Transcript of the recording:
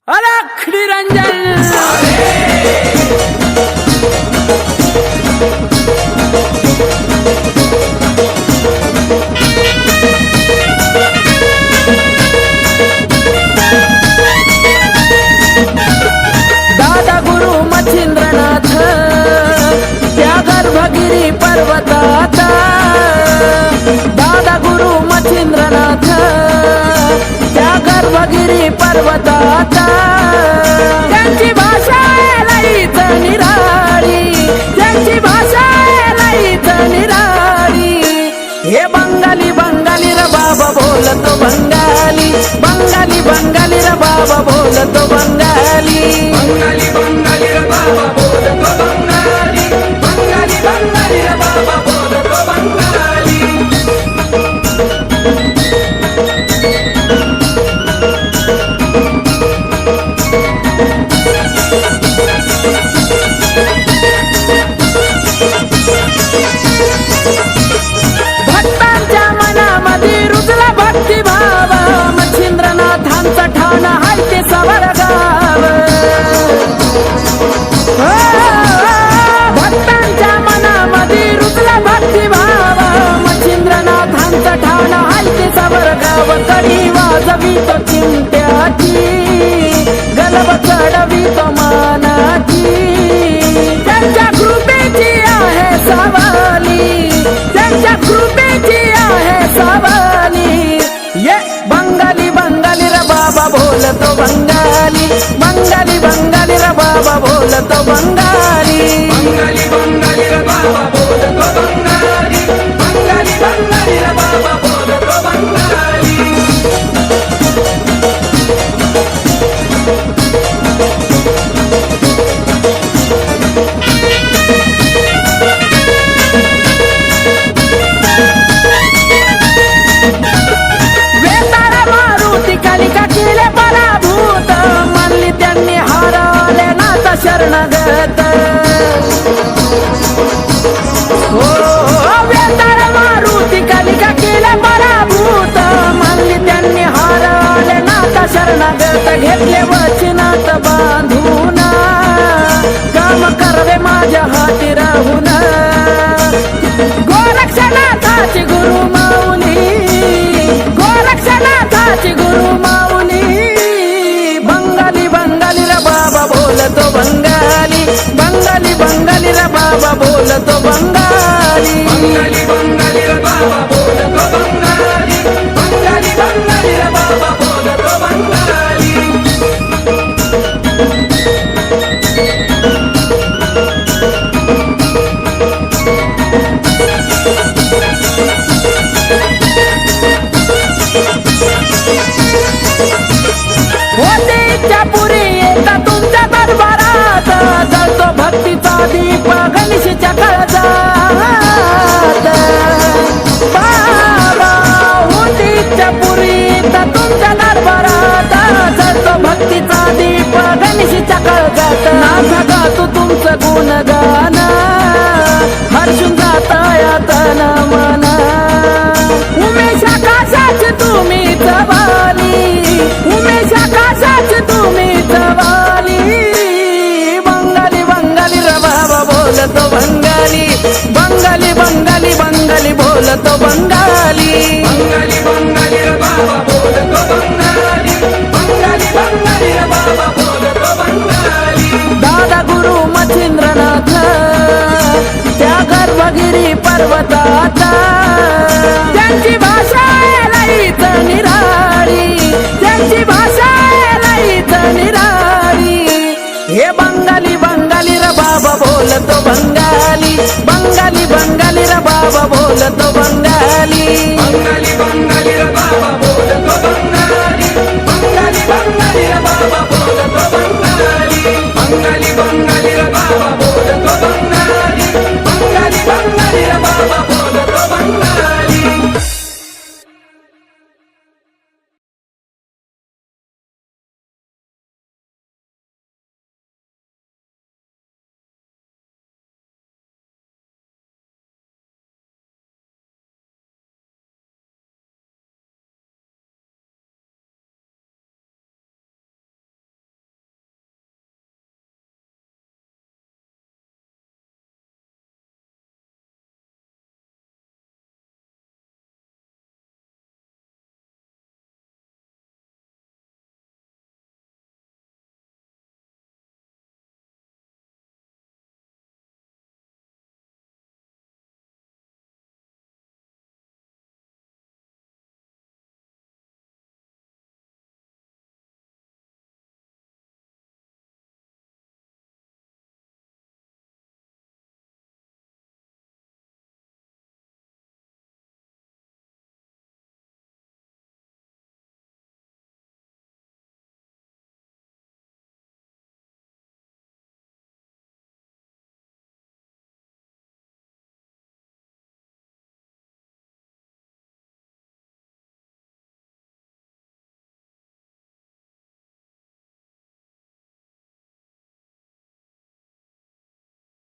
अलख निरंजन। दादा गुरु मच्छिंद्रनाथ त्या गर्भगिरी पर्वतात, दादा गुरु मच्छिंद्रनाथ त्या गर्भगिरी पर्वतात, त्यांची भाषा लईच निराळी, त्यांची भाषा लईच निराळी। हे बंगाली बंगाली र बाबा बोलतो बंगाली, बंगाली बंगाली र बाबा बोलतो बंगाली, बंगाली बंगाली रे बाबा बोलतो बंगाली, बंगाली बंगाली रे बाबा बोलतो बंगाली। भक्तांच्या मनामध्ये रुजला भक्तिभाव, मच्छिंद्रनाथांचं ठाण हाय ते सावरगाव। भक्तांच्या मनामध्ये रुजला भक्तिभाव, मच्छिंद्रनाथांचं ठाण हाय ते सावरगाव। कडी वाजवी तो चिमट्याची, गलब चढवी तो मानाची, त्यांच्या कृपेची आहे सावली, त्यांच्या कृपेची आहे सावली। ये बंगाली बंगाली र बाबा बोलतो बंगाली, बंगाली बंगाली र बाबा बोलतो बंगाली, बंगाली बंगाली रे बाबा बोलतो बंगाली, बंगाली बंगाली रे बाबा बोलतो बंगाली। वेताळ मारुती कालिका केले पराभूत, म्हणली त्यांनी हारले नाथ शरणगत। हो वेताळ मारुती कालिका केले पराभूत, म्हणली त्यांनी हारले नाथ शरणगत। घेतले वचनात बांधून, काम करवे माझ्या हाती राहून, गोरक्षनाथाची गुरु माऊली, गोरक्षनाथाची गुरु माऊली। बंगाली बंगाली र बाबा बोलतो बंगाली, बंगाली बंगाली र बाबा बोलतो बंगाली, बंगाली बंगाली रे बाबा बोलतो बंगाली, बंगाली बंगाली रे बाबा बोलतो बंगाली। होते इच्छा पुरी येता तुमच्या दरबारात, जळतो भक्तीचा दीप गणेशच्या काळजात। बाबा होते इच्छा पुरी येता तुमच्या दरबारात, जळतो भक्तीचा दीप गणेशच्या काळजात। नाथा गातो तुमचं गुणगान, हर्षून जाता यातन मन, उमेश आकाशाची तुम्ही जवाली, उमेश आकाशाची तुम्ही जवाली। बंगाली बंगाली र बाबा बोलतो बंगाली, बंगाली बंगाली बंगाली बोलतो बंगाली, बंगाली बंगाली रे बाबा बोलतो बंगाली, बंगाली बंगाली रे बाबा बोलतो बंगाली। दादा गुरु मच्छिंद्रनाथ त्या गर्भगिरी पर्वतात, त्यांची भाषा लईच निराळी, त्यांची भाषा लईच निराळी। हे बंगाली बंगाली र बाबा बोलतो बंगाली, बंगाली बंगाली र बाबा बोलतो बंगाली, बंगाली बंगाली